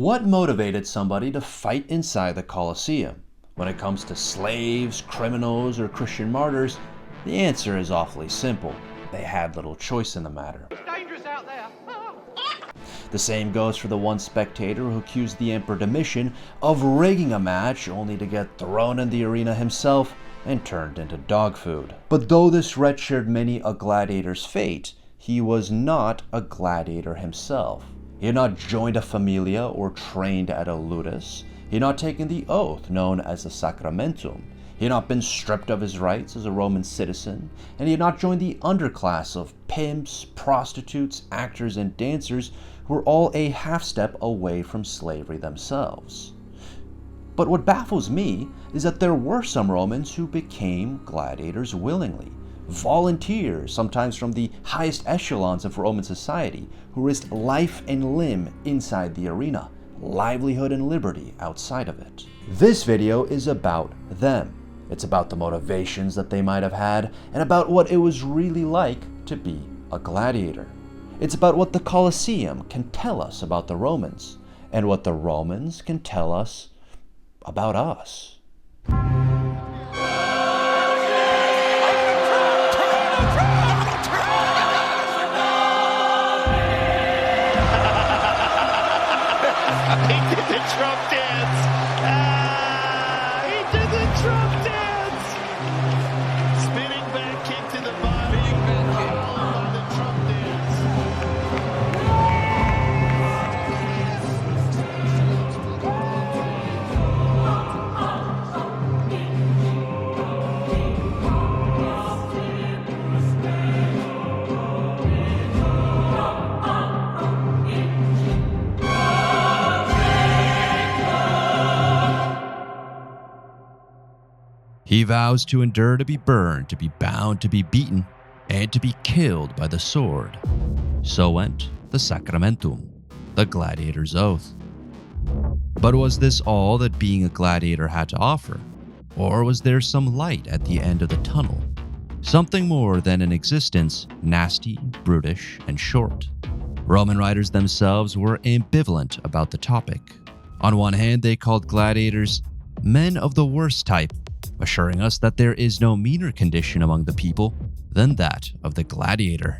What motivated somebody to fight inside the Colosseum? When it comes to slaves, criminals, or Christian martyrs, the answer is awfully simple. They had little choice in the matter. It's dangerous out there. The same goes for the one spectator who accused the Emperor Domitian of rigging a match only to get thrown in the arena himself and turned into dog food. But though this wretch shared many a gladiator's fate, he was not a gladiator himself. He had not joined a familia or trained at a ludus. He had not taken the oath known as the sacramentum. He had not been stripped of his rights as a Roman citizen, and he had not joined the underclass of pimps, prostitutes, actors, and dancers who were all a half step away from slavery themselves. But what baffles me is that there were some Romans who became gladiators willingly. Volunteers, sometimes from the highest echelons of Roman society, who risked life and limb inside the arena, livelihood and liberty outside of it. This video is about them. It's about the motivations that they might have had, and about what it was really like to be a gladiator. It's about what the Colosseum can tell us about the Romans, and what the Romans can tell us about us. He did the Trump dance. He did the Trump dance. Spinning back kick to the body. Followed by the Trump dance. He vows to endure to be burned, to be bound, to be beaten, and to be killed by the sword. So went the sacramentum, the gladiator's oath. But was this all that being a gladiator had to offer? Or was there some light at the end of the tunnel? Something more than an existence nasty, brutish, and short. Roman writers themselves were ambivalent about the topic. On one hand, they called gladiators men of the worst type, assuring us that there is no meaner condition among the people than that of the gladiator.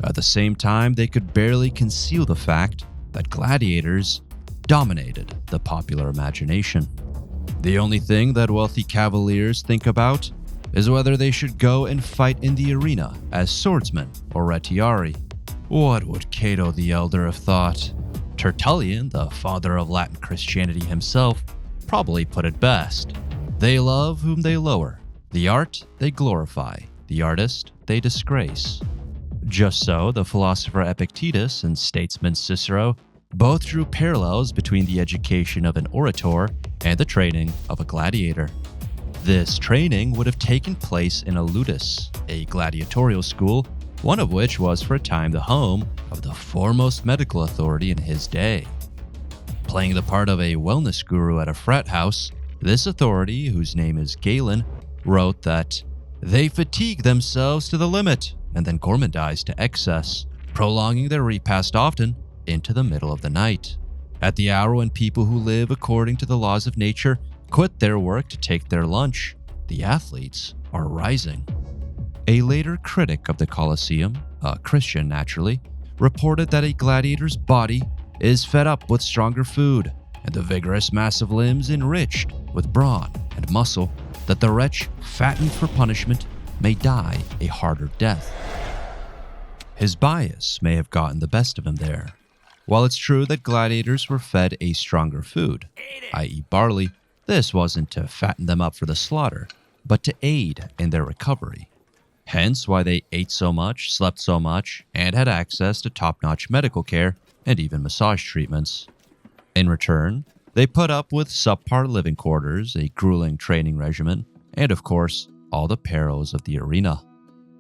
At the same time, they could barely conceal the fact that gladiators dominated the popular imagination. The only thing that wealthy cavaliers think about is whether they should go and fight in the arena as swordsmen or retiari. What would Cato the Elder have thought? Tertullian, the father of Latin Christianity himself, probably put it best. They love whom they lower. The art they glorify. The artist they disgrace. Just so, the philosopher Epictetus and statesman Cicero both drew parallels between the education of an orator and the training of a gladiator. This training would have taken place in a ludus, a gladiatorial school, one of which was for a time the home of the foremost medical authority in his day. Playing the part of a wellness guru at a frat house, this authority, whose name is Galen, wrote that they fatigue themselves to the limit and then gourmandize to excess, prolonging their repast often into the middle of the night. At the hour when people who live according to the laws of nature quit their work to take their lunch, the athletes are rising. A later critic of the Colosseum, a Christian naturally, reported that a gladiator's body is fed up with stronger food, and the vigorous mass of limbs enriched with brawn and muscle, that the wretch fattened for punishment may die a harder death. His bias may have gotten the best of him there. While it's true that gladiators were fed a stronger food, i.e. barley, this wasn't to fatten them up for the slaughter, but to aid in their recovery. Hence why they ate so much, slept so much, and had access to top-notch medical care and even massage treatments. In return, they put up with subpar living quarters, a grueling training regimen, and of course, all the perils of the arena.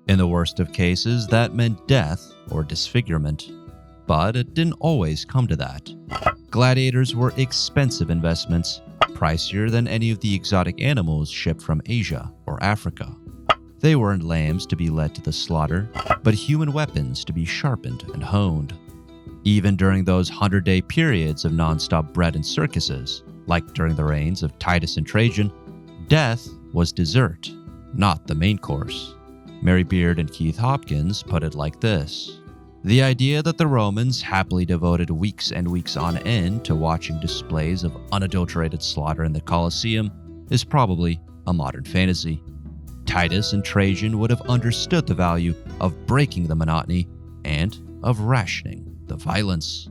In the worst of cases, that meant death or disfigurement. But it didn't always come to that. Gladiators were expensive investments, pricier than any of the exotic animals shipped from Asia or Africa. They weren't lambs to be led to the slaughter, but human weapons to be sharpened and honed. Even during those 100-day periods of non-stop bread and circuses, like during the reigns of Titus and Trajan, death was dessert, not the main course. Mary Beard and Keith Hopkins put it like this: the idea that the Romans happily devoted weeks and weeks on end to watching displays of unadulterated slaughter in the Colosseum is probably a modern fantasy. Titus and Trajan would have understood the value of breaking the monotony and of rationing the violence.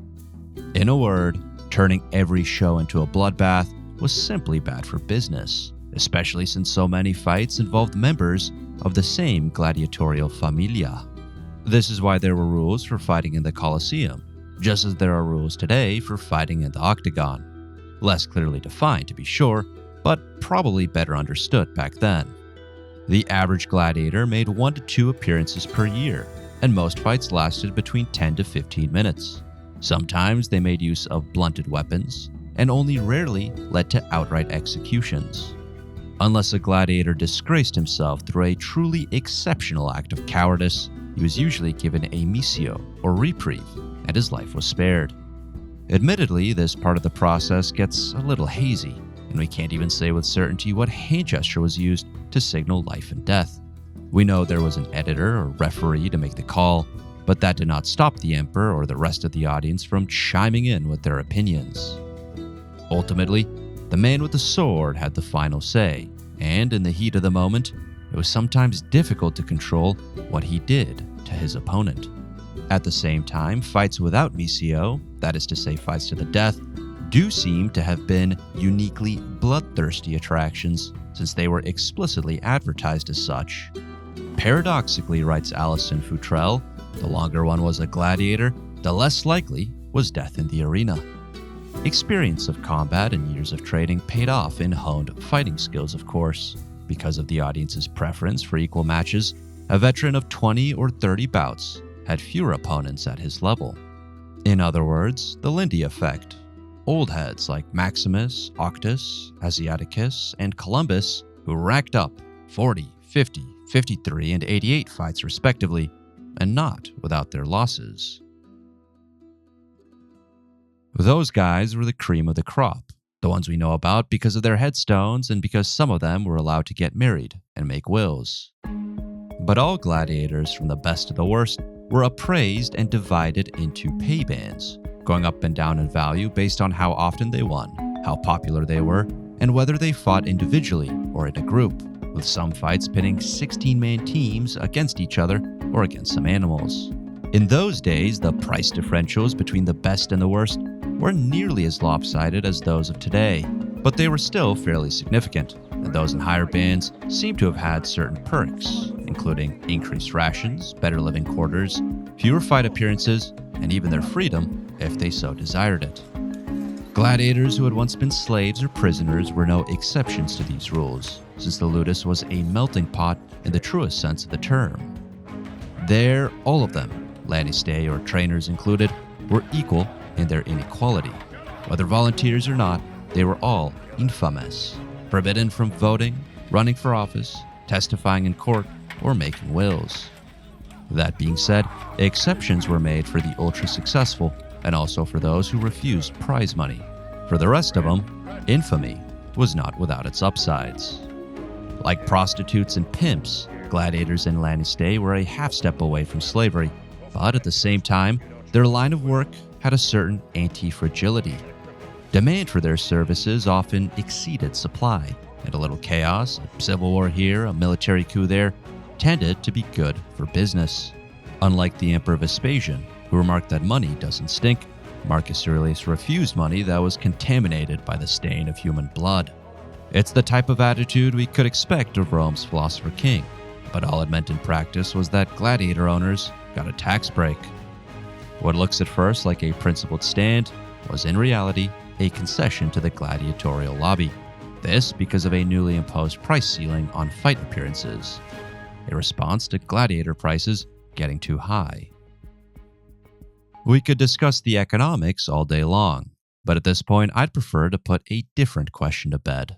In a word, turning every show into a bloodbath was simply bad for business, especially since so many fights involved members of the same gladiatorial familia. This is why there were rules for fighting in the Colosseum, just as there are rules today for fighting in the octagon. Less clearly defined, to be sure, but probably better understood back then. The average gladiator made 1 to 2 appearances per year, and most fights lasted between 10 to 15 minutes. Sometimes they made use of blunted weapons, and only rarely led to outright executions. Unless a gladiator disgraced himself through a truly exceptional act of cowardice, he was usually given a missio, or reprieve, and his life was spared. Admittedly, this part of the process gets a little hazy, and we can't even say with certainty what hand gesture was used to signal life and death. We know there was an editor or referee to make the call, but that did not stop the emperor or the rest of the audience from chiming in with their opinions. Ultimately, the man with the sword had the final say, and in the heat of the moment, it was sometimes difficult to control what he did to his opponent. At the same time, fights without missio, that is to say fights to the death, do seem to have been uniquely bloodthirsty attractions, since they were explicitly advertised as such. Paradoxically, writes Alison Futrell, the longer one was a gladiator, the less likely was death in the arena. Experience of combat and years of training paid off in honed fighting skills, of course. Because of the audience's preference for equal matches, a veteran of 20 or 30 bouts had fewer opponents at his level. In other words, the Lindy effect. Old heads like Maximus, Octus, Asiaticus, and Columbus, who racked up 40, 50, 53, and 88 fights respectively, and not without their losses. Those guys were the cream of the crop, the ones we know about because of their headstones and because some of them were allowed to get married and make wills. But all gladiators, from the best to the worst, were appraised and divided into pay bands, going up and down in value based on how often they won, how popular they were, and whether they fought individually or in a group, with some fights pitting 16-man teams against each other or against some animals. In those days, the price differentials between the best and the worst weren't nearly as lopsided as those of today, but they were still fairly significant, and those in higher bands seem to have had certain perks, including increased rations, better living quarters, fewer fight appearances, and even their freedom if they so desired it. Gladiators who had once been slaves or prisoners were no exceptions to these rules, since the ludus was a melting pot in the truest sense of the term. There, all of them, lannistae or trainers included, were equal in their inequality. Whether volunteers or not, they were all infamous, forbidden from voting, running for office, testifying in court, or making wills. That being said, exceptions were made for the ultra-successful and also for those who refused prize money. For the rest of them, infamy was not without its upsides. Like prostitutes and pimps, gladiators and lannistae were a half step away from slavery, but at the same time, their line of work had a certain anti-fragility. Demand for their services often exceeded supply, and a little chaos, a civil war here, a military coup there, tended to be good for business. Unlike the Emperor Vespasian, who remarked that money doesn't stink, Marcus Aurelius refused money that was contaminated by the stain of human blood. It's the type of attitude we could expect of Rome's philosopher king, but all it meant in practice was that gladiator owners got a tax break. What looks at first like a principled stand was in reality a concession to the gladiatorial lobby. This because of a newly imposed price ceiling on fight appearances, a response to gladiator prices getting too high. We could discuss the economics all day long, but at this point I'd prefer to put a different question to bed.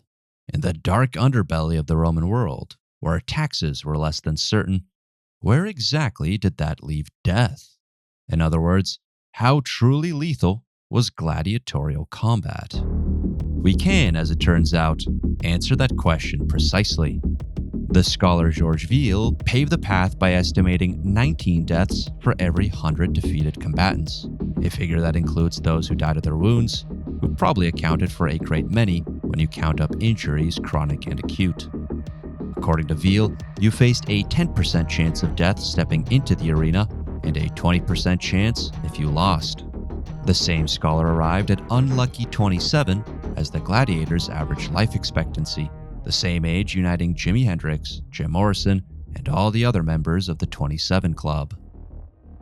In the dark underbelly of the Roman world, where taxes were less than certain, where exactly did that leave death? In other words, how truly lethal was gladiatorial combat? We can, as it turns out, answer that question precisely. The scholar Georges Ville paved the path by estimating 19 deaths for every 100 defeated combatants, a figure that includes those who died of their wounds, who probably accounted for a great many when you count up injuries, chronic and acute. According to Ville, you faced a 10% chance of death stepping into the arena and a 20% chance if you lost. The same scholar arrived at unlucky 27 as the Gladiators' average life expectancy, the same age uniting Jimi Hendrix, Jim Morrison, and all the other members of the 27 Club.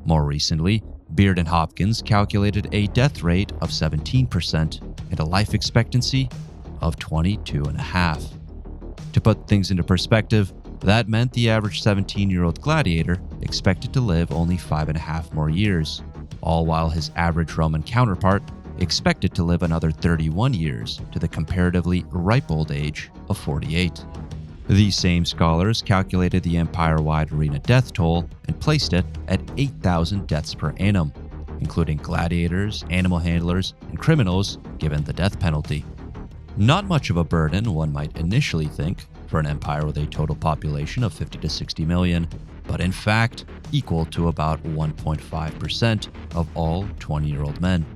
More recently, Beard and Hopkins calculated a death rate of 17% and a life expectancy of 22.5. To put things into perspective, that meant the average 17-year-old gladiator expected to live only 5.5 more years, all while his average Roman counterpart expected to live another 31 years to the comparatively ripe old age of 48. These same scholars calculated the empire-wide arena death toll and placed it at 8,000 deaths per annum, including gladiators, animal handlers, and criminals given the death penalty. Not much of a burden, one might initially think, for an empire with a total population of 50 to 60 million, but in fact equal to about 1.5% of all 20-year-old men.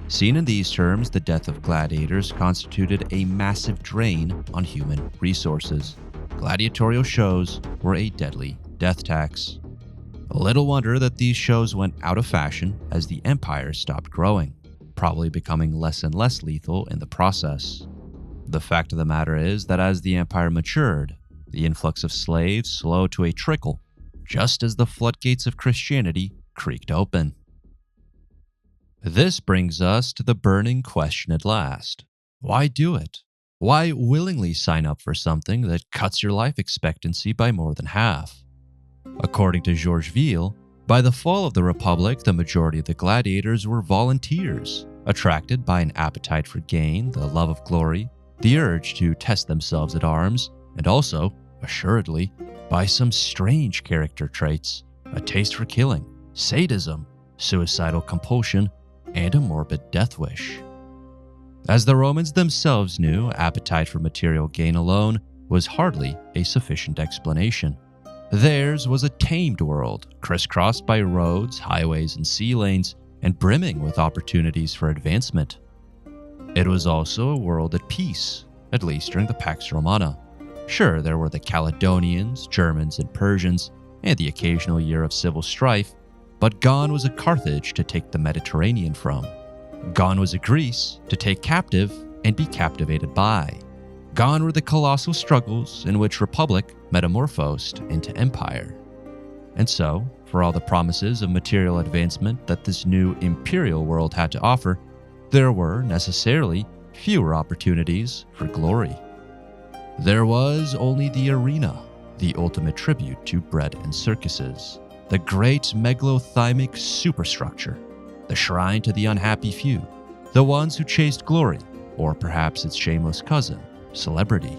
Seen in these terms, the death of gladiators constituted a massive drain on human resources. Gladiatorial shows were a deadly death tax. Little wonder that these shows went out of fashion as the empire stopped growing, probably becoming less and less lethal in the process. The fact of the matter is that as the empire matured, the influx of slaves slowed to a trickle, just as the floodgates of Christianity creaked open. This brings us to the burning question at last. Why do it? Why willingly sign up for something that cuts your life expectancy by more than half? According to Georges Ville, by the fall of the Republic, the majority of the gladiators were volunteers, attracted by an appetite for gain, the love of glory, the urge to test themselves at arms, and also, assuredly, by some strange character traits, a taste for killing, sadism, suicidal compulsion, and a morbid death wish. As the Romans themselves knew, appetite for material gain alone was hardly a sufficient explanation. Theirs was a tamed world, crisscrossed by roads, highways, and sea lanes, and brimming with opportunities for advancement. It was also a world at peace, at least during the Pax Romana. Sure, there were the Caledonians, Germans, and Persians, and the occasional year of civil strife, but gone was a Carthage to take the Mediterranean from. Gone was a Greece to take captive and be captivated by. Gone were the colossal struggles in which Republic metamorphosed into empire. And so, for all the promises of material advancement that this new imperial world had to offer, there were necessarily fewer opportunities for glory. There was only the arena, the ultimate tribute to bread and circuses, the great megalothymic superstructure, the shrine to the unhappy few, the ones who chased glory, or perhaps its shameless cousin, celebrity.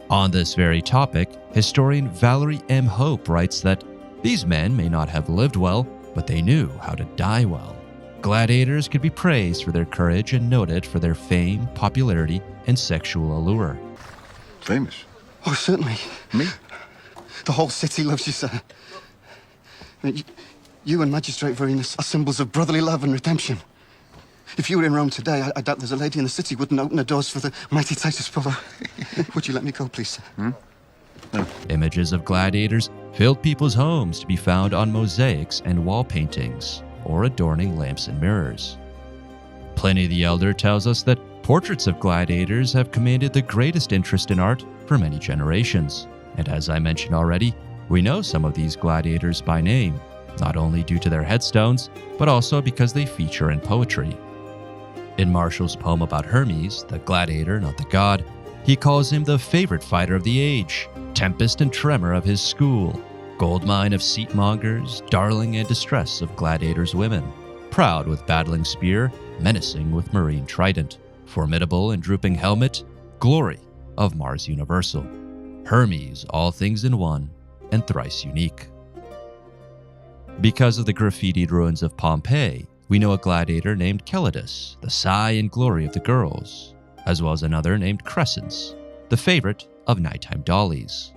On this very topic, historian Valerie M. Hope writes that these men may not have lived well, but they knew how to die well. Gladiators could be praised for their courage and noted for their fame, popularity, and sexual allure. Famous? Oh, certainly. Me? The whole city loves you, sir. You and Magistrate Varenus are symbols of brotherly love and redemption. If you were in Rome today, I doubt there's a lady in the city wouldn't open her doors for the mighty Titus Pullo. Would you let me go, please, sir? No. Images of gladiators filled people's homes to be found on mosaics and wall paintings, or adorning lamps and mirrors. Pliny the Elder tells us that portraits of gladiators have commanded the greatest interest in art for many generations. And as I mentioned already, we know some of these gladiators by name, not only due to their headstones, but also because they feature in poetry. In Martial's poem about Hermes, the gladiator, not the god, he calls him the favorite fighter of the age, tempest and tremor of his school, goldmine of seatmongers, darling and distress of gladiators' women, proud with battling spear, menacing with marine trident, formidable and drooping helmet, glory of Mars universal, Hermes, all things in one, and thrice unique. Because of the graffitied ruins of Pompeii, We know a gladiator named Calidus, the sigh and glory of the girls, as well as another named Crescens, the favorite of nighttime dollies.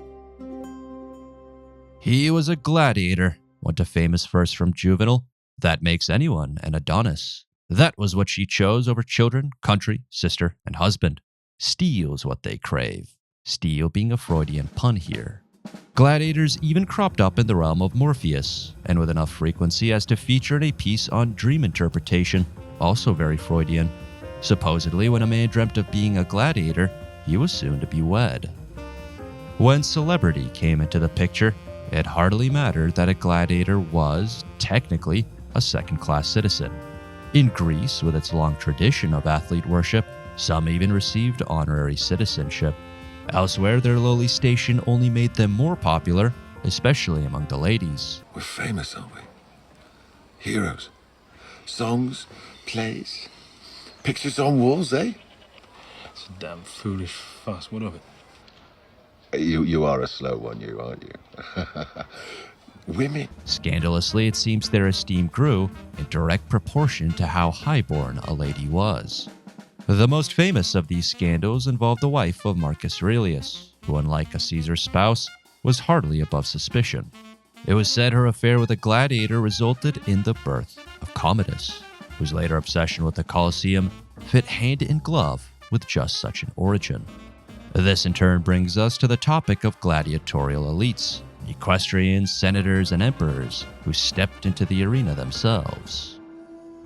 He was a gladiator, went a famous verse from Juvenal. That makes anyone an Adonis. That was what she chose over children, country, sister, and husband. Steel's what they crave. Steel being a Freudian pun here. Gladiators even cropped up in the realm of Morpheus, and with enough frequency as to feature in a piece on dream interpretation, also very Freudian. Supposedly, when a man dreamt of being a gladiator, he was soon to be wed. When celebrity came into the picture, it hardly mattered that a gladiator was, technically, a second-class citizen. In Greece, with its long tradition of athlete worship, some even received honorary citizenship. Elsewhere, their lowly station only made them more popular, especially among the ladies. We're famous, aren't we? Heroes. Songs, plays, pictures on walls, eh? It's a damn foolish fuss. What of it? You are a slow one, you, aren't you? Women. Scandalously, it seems their esteem grew in direct proportion to how highborn a lady was. The most famous of these scandals involved the wife of Marcus Aurelius, who, unlike a Caesar's spouse, was hardly above suspicion. It was said her affair with a gladiator resulted in the birth of Commodus, whose later obsession with the Colosseum fit hand in glove with just such an origin. This in turn brings us to the topic of gladiatorial elites, equestrians, senators, and emperors who stepped into the arena themselves.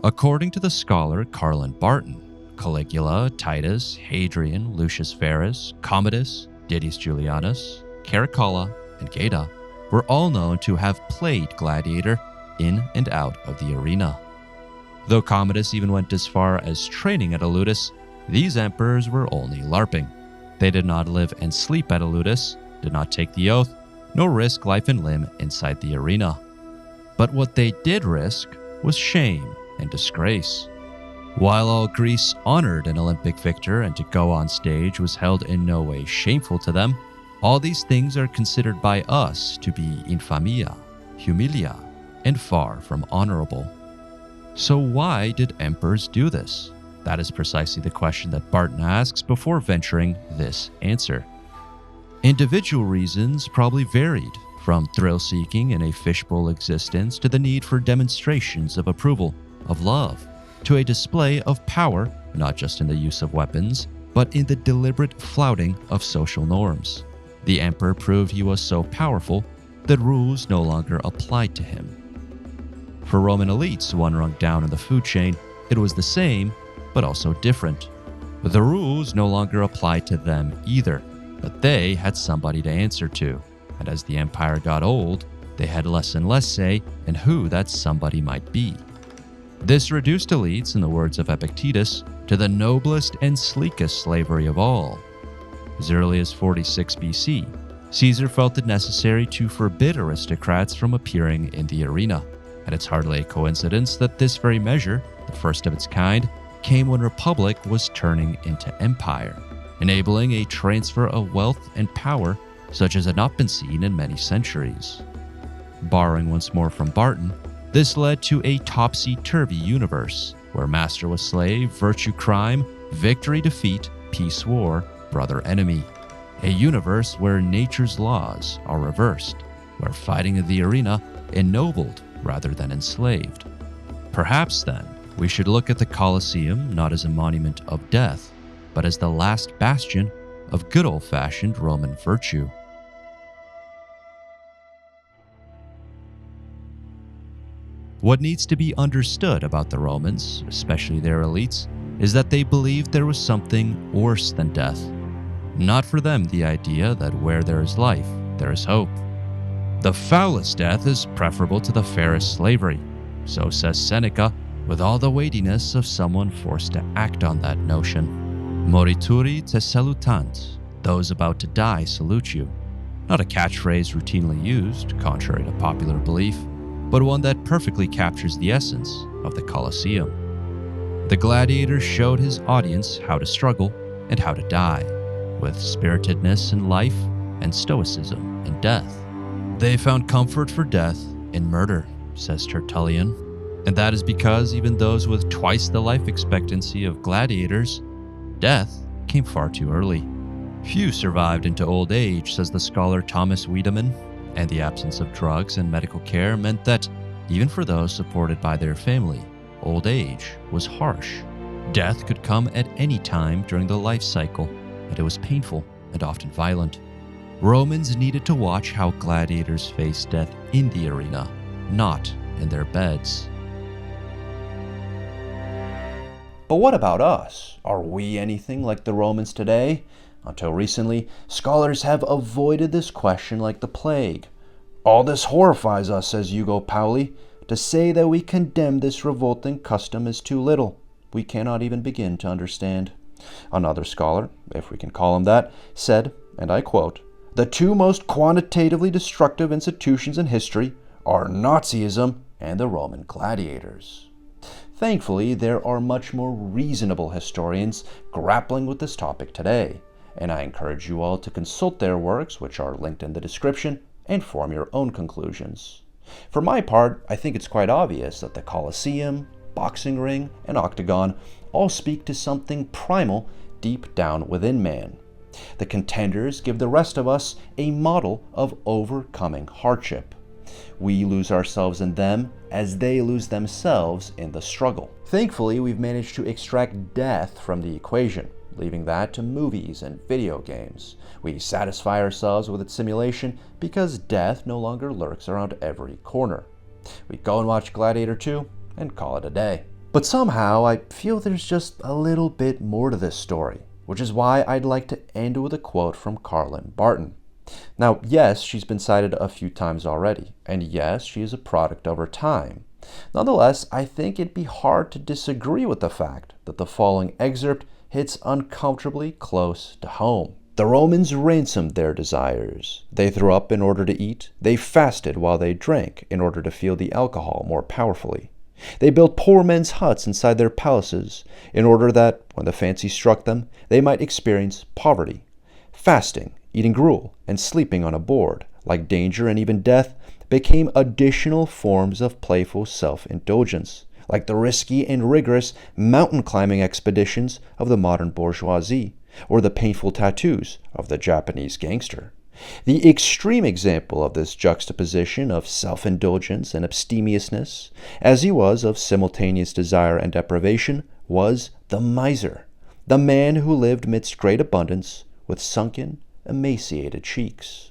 According to the scholar Carlin Barton, Caligula, Titus, Hadrian, Lucius Verus, Commodus, Didius Julianus, Caracalla, and Geta were all known to have played gladiator in and out of the arena. Though Commodus even went as far as training at Alutus, these emperors were only LARPing. They did not live and sleep at Alutus, did not take the oath, nor risk life and limb inside the arena. But what they did risk was shame and disgrace. While all Greece honored an Olympic victor and to go on stage was held in no way shameful to them, all these things are considered by us to be infamia, humilia, and far from honorable. So why did emperors do this? That is precisely the question that Barton asks before venturing this answer. Individual reasons probably varied, from thrill-seeking in a fishbowl existence to the need for demonstrations of approval, of love, to a display of power, not just in the use of weapons, but in the deliberate flouting of social norms. The emperor proved he was so powerful that rules no longer applied to him. For Roman elites, one rung down in the food chain, it was the same, but also different. The rules no longer applied to them either, but they had somebody to answer to, and as the empire got old, they had less and less say in who that somebody might be. This reduced elites, in the words of Epictetus, to the noblest and sleekest slavery of all. As early as 46 BC, Caesar felt it necessary to forbid aristocrats from appearing in the arena, and it's hardly a coincidence that this very measure, the first of its kind, came when Republic was turning into empire, enabling a transfer of wealth and power such as had not been seen in many centuries. Borrowing once more from Barton, this led to a topsy-turvy universe, where master was slave, virtue crime, victory defeat, peace war, brother enemy. A universe where nature's laws are reversed, where fighting in the arena ennobled rather than enslaved. Perhaps then, we should look at the Colosseum not as a monument of death, but as the last bastion of good old-fashioned Roman virtue. What needs to be understood about the Romans, especially their elites, is that they believed there was something worse than death. Not for them the idea that where there is life, there is hope. The foulest death is preferable to the fairest slavery, so says Seneca, with all the weightiness of someone forced to act on that notion. Morituri te salutant, those about to die salute you. Not a catchphrase routinely used, contrary to popular belief, but one that perfectly captures the essence of the Colosseum. The gladiator showed his audience how to struggle and how to die, with spiritedness in life and stoicism in death. They found comfort for death in murder, says Tertullian. And that is because even those with twice the life expectancy of gladiators, death came far too early. Few survived into old age, says the scholar Thomas Wiedemann, and the absence of drugs and medical care meant that, even for those supported by their family, old age was harsh. Death could come at any time during the life cycle, and it was painful and often violent. Romans needed to watch how gladiators faced death in the arena, not in their beds. But what about us? Are we anything like the Romans today? Until recently, scholars have avoided this question like the plague. All this horrifies us, says Ugo Pauli. To say that we condemn this revolting custom is too little. We cannot even begin to understand. Another scholar, if we can call him that, said, and I quote, "The two most quantitatively destructive institutions in history are Nazism and the Roman gladiators." Thankfully, there are much more reasonable historians grappling with this topic today, and I encourage you all to consult their works, which are linked in the description, and form your own conclusions. For my part, I think it's quite obvious that the Colosseum, boxing ring, and octagon all speak to something primal deep down within man. The contenders give the rest of us a model of overcoming hardship. We lose ourselves in them as they lose themselves in the struggle. Thankfully, we've managed to extract death from the equation, leaving that to movies and video games. We satisfy ourselves with its simulation because death no longer lurks around every corner. We go and watch Gladiator 2 and call it a day. But somehow I feel there's just a little bit more to this story, which is why I'd like to end with a quote from Carlin Barton. Now, yes, she's been cited a few times already, and yes, she is a product of her time. Nonetheless, I think it'd be hard to disagree with the fact that the following excerpt hits uncomfortably close to home. The Romans ransomed their desires. They threw up in order to eat. They fasted while they drank in order to feel the alcohol more powerfully. They built poor men's huts inside their palaces in order that, when the fancy struck them, they might experience poverty. Fasting, eating gruel, and sleeping on a board, like danger and even death, became additional forms of playful self-indulgence, like the risky and rigorous mountain climbing expeditions of the modern bourgeoisie, or the painful tattoos of the Japanese gangster. The extreme example of this juxtaposition of self-indulgence and abstemiousness, as he was of simultaneous desire and deprivation, was the miser, the man who lived midst great abundance with sunken, emaciated cheeks.